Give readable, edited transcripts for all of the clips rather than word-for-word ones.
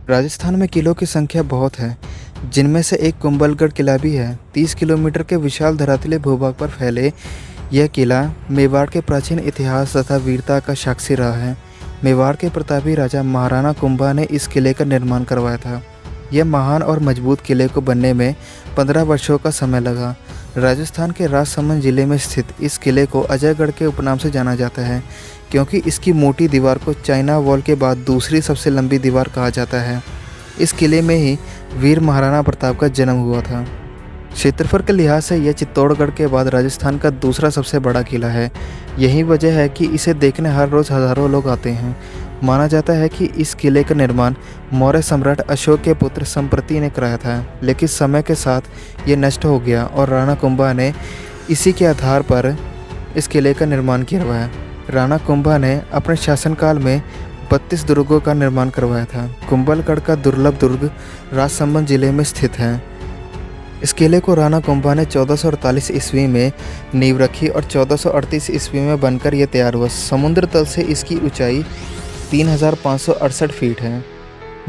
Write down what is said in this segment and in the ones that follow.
राजस्थान में किलों की संख्या बहुत है, जिनमें से एक कुंभलगढ़ किला भी है। 30 किलोमीटर के विशाल धरातलीय भूभाग पर फैले यह किला मेवाड़ के प्राचीन इतिहास तथा वीरता का साक्षी रहा है। मेवाड़ के प्रतापी राजा महाराणा कुंभा ने इस किले का निर्माण करवाया था। यह महान और मजबूत किले को बनने में 15 वर्षों का समय लगा। राजस्थान के राजसमंद जिले में स्थित इस किले को अजयगढ़ के उपनाम से जाना जाता है, क्योंकि इसकी मोटी दीवार को चाइना वॉल के बाद दूसरी सबसे लंबी दीवार कहा जाता है। इस किले में ही वीर महाराणा प्रताप का जन्म हुआ था। क्षेत्रफल के लिहाज से यह चित्तौड़गढ़ के बाद राजस्थान का दूसरा सबसे बड़ा किला है। यही वजह है कि इसे देखने हर रोज़ हज़ारों लोग आते हैं। माना जाता है कि इस किले का निर्माण मौर्य सम्राट अशोक के पुत्र संप्रति ने कराया था, लेकिन समय के साथ ये नष्ट हो गया और राणा कुंभा ने इसी के आधार पर इस किले का निर्माण करवाया। राणा कुंभा ने अपने शासनकाल में 32 दुर्गों का निर्माण करवाया था। कुंभलगढ़ का दुर्लभ दुर्ग राजसमंद जिले में स्थित है। इस किले को राणा कुंभा ने 1448 ईस्वी में नींव रखी और 1438 ईस्वी में बनकर यह तैयार हुआ। समुद्र तल से इसकी ऊंचाई 3568 फीट है।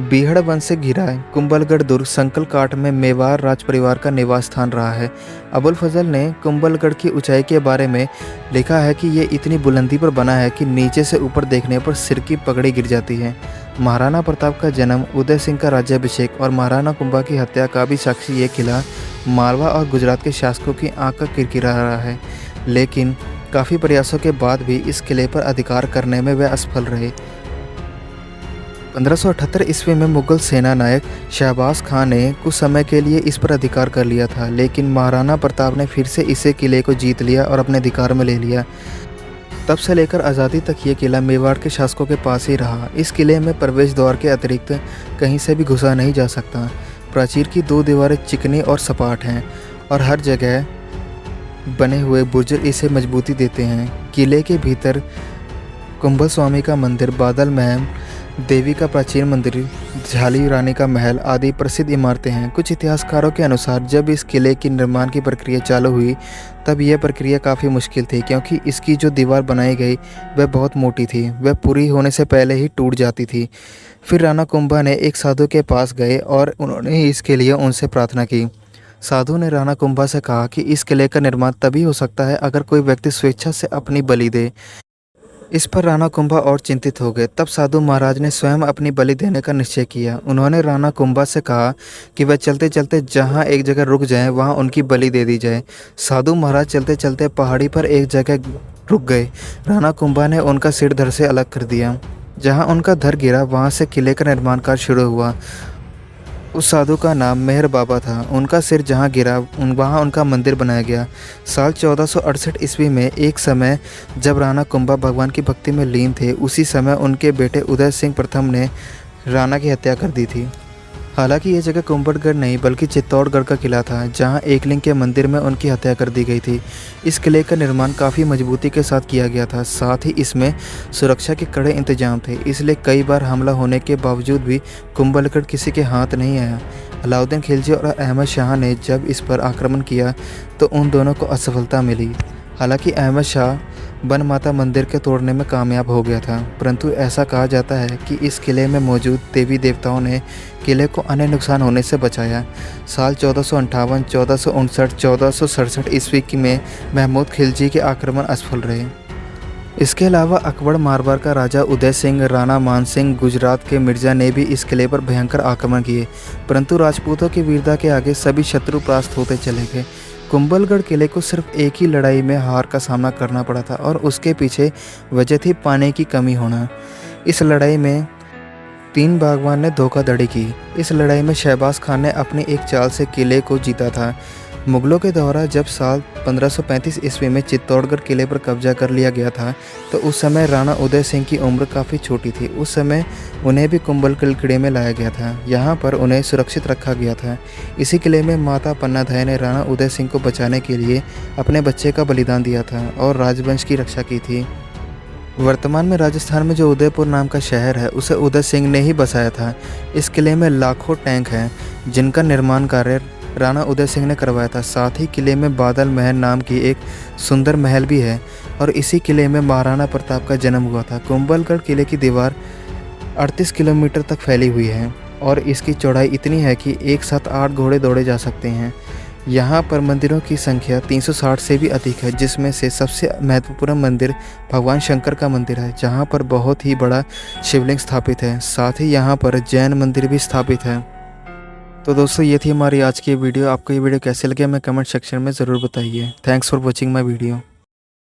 बीहड़ वन से घिरा है। कुंभलगढ़ दुर्ग संकल काट में मेवाड़ राज परिवार का निवास स्थान रहा है। अबुल फजल ने कुंभलगढ़ की ऊंचाई के बारे में लिखा है कि ये इतनी बुलंदी पर बना है कि नीचे से ऊपर देखने पर सिर की पगड़ी गिर जाती है। महाराणा प्रताप का जन्म, उदय सिंह का राज्याभिषेक और महाराणा कुंभा की हत्या का भी साक्षी ये किला मालवा और गुजरात के शासकों की आंख का किरकिरा रहा है। लेकिन काफ़ी प्रयासों के बाद भी इस किले पर अधिकार करने में वे असफल रहे। 1578 ईस्वी में मुगल सेना नायक शहबाज खान ने कुछ समय के लिए इस पर अधिकार कर लिया था, लेकिन महाराणा प्रताप ने फिर से इसे किले को जीत लिया और अपने अधिकार में ले लिया। तब से लेकर आज़ादी तक ये किला मेवाड़ के शासकों के पास ही रहा। इस किले में प्रवेश द्वार के अतिरिक्त कहीं से भी घुसा नहीं जा सकता। प्राचीर की 2 दीवारें चिकनी और सपाट हैं और हर जगह बने हुए बुर्ज इसे मजबूती देते हैं। किले के भीतर कुंभल स्वामी का मंदिर, बादल महल, देवी का प्राचीन मंदिर, झाली रानी का महल आदि प्रसिद्ध इमारतें हैं। कुछ इतिहासकारों के अनुसार जब इस किले की निर्माण की प्रक्रिया चालू हुई तब यह प्रक्रिया काफ़ी मुश्किल थी, क्योंकि इसकी जो दीवार बनाई गई वह बहुत मोटी थी। वह पूरी होने से पहले ही टूट जाती थी। फिर राणा कुंभा ने एक साधु के पास गए और उन्होंने इसके लिए उनसे प्रार्थना की। साधु ने राणा कुंभा से कहा कि इस किले का निर्माण तभी हो सकता है अगर कोई व्यक्ति स्वेच्छा से अपनी बलि दे। इस पर राणा कुंभा और चिंतित हो गए। तब साधु महाराज ने स्वयं अपनी बलि देने का निश्चय किया। उन्होंने राणा कुंभा से कहा कि वह चलते चलते जहाँ एक जगह रुक जाएं, वहाँ उनकी बलि दे दी जाए। साधु महाराज चलते चलते पहाड़ी पर एक जगह रुक गए। राणा कुंभा ने उनका सिर धड़ से अलग कर दिया। जहाँ उनका धड़ गिरा वहाँ से किले का निर्माण कार्य शुरू हुआ। उस साधु का नाम मेहर बाबा था। उनका सिर जहाँ गिरा वहाँ उनका मंदिर बनाया गया। साल 1468 ईस्वी में एक समय जब राणा कुंभा भगवान की भक्ति में लीन थे, उसी समय उनके बेटे उदय सिंह प्रथम ने राणा की हत्या कर दी थी। हालांकि ये जगह कुंभलगढ़ नहीं बल्कि चित्तौड़गढ़ का किला था, जहां एकलिंग के मंदिर में उनकी हत्या कर दी गई थी। इस किले का निर्माण काफ़ी मजबूती के साथ किया गया था। साथ ही इसमें सुरक्षा के कड़े इंतजाम थे, इसलिए कई बार हमला होने के बावजूद भी कुंभलगढ़ किसी के हाथ नहीं आया। अलाउद्दीन खिलजी और अहमद शाह ने जब इस पर आक्रमण किया तो उन दोनों को असफलता मिली। हालांकि अहमद शाह बन माता मंदिर के तोड़ने में कामयाब हो गया था, परंतु ऐसा कहा जाता है कि इस किले में मौजूद देवी देवताओं ने किले को अन्य नुकसान होने से बचाया। साल 1458, 1459, 1467 ईस्वी में महमूद खिलजी के आक्रमण असफल रहे। इसके अलावा अकबर मारवाड़ का राजा उदय सिंह, राणा मानसिंह, गुजरात के मिर्जा ने भी इस किले पर भयंकर आक्रमण किए, परंतु राजपूतों की वीरता के आगे सभी शत्रु परास्त होते चले गए। कुंभलगढ़ किले को सिर्फ एक ही लड़ाई में हार का सामना करना पड़ा था और उसके पीछे वजह थी पानी की कमी होना। इस लड़ाई में 3 बागवान ने धोखाधड़ी की। इस लड़ाई में शहबाज खान ने अपनी एक चाल से किले को जीता था। मुगलों के दौरान जब साल 1535 ईस्वी में चित्तौड़गढ़ किले पर कब्जा कर लिया गया था तो उस समय राणा उदय सिंह की उम्र काफ़ी छोटी थी। उस समय उन्हें भी कुंभलगढ़ किले में लाया गया था। यहाँ पर उन्हें सुरक्षित रखा गया था। इसी किले में माता पन्नाधाय ने राणा उदय सिंह को बचाने के लिए अपने बच्चे का बलिदान दिया था और राजवंश की रक्षा की थी। वर्तमान में राजस्थान में जो उदयपुर नाम का शहर है उसे उदय सिंह ने ही बसाया था। इस किले में लाखों टैंक हैं जिनका निर्माण कार्य राणा उदय सिंह ने करवाया था। साथ ही किले में बादल महल नाम की एक सुंदर महल भी है और इसी किले में महाराणा प्रताप का जन्म हुआ था। कुंभलगढ़ किले की दीवार 38 किलोमीटर तक फैली हुई है। और इसकी चौड़ाई इतनी है कि एक साथ 8 घोड़े दौड़े जा सकते हैं। यहाँ पर मंदिरों की संख्या 360 से भी अधिक है, जिसमें से सबसे महत्वपूर्ण मंदिर भगवान शंकर का मंदिर है, जहाँ पर बहुत ही बड़ा शिवलिंग स्थापित है। साथ ही यहाँ पर जैन मंदिर भी स्थापित है। तो दोस्तों, ये थी हमारी आज की वीडियो। आपको ये वीडियो कैसे लगे हमें कमेंट सेक्शन में ज़रूर बताइए। Thanks for watching my video.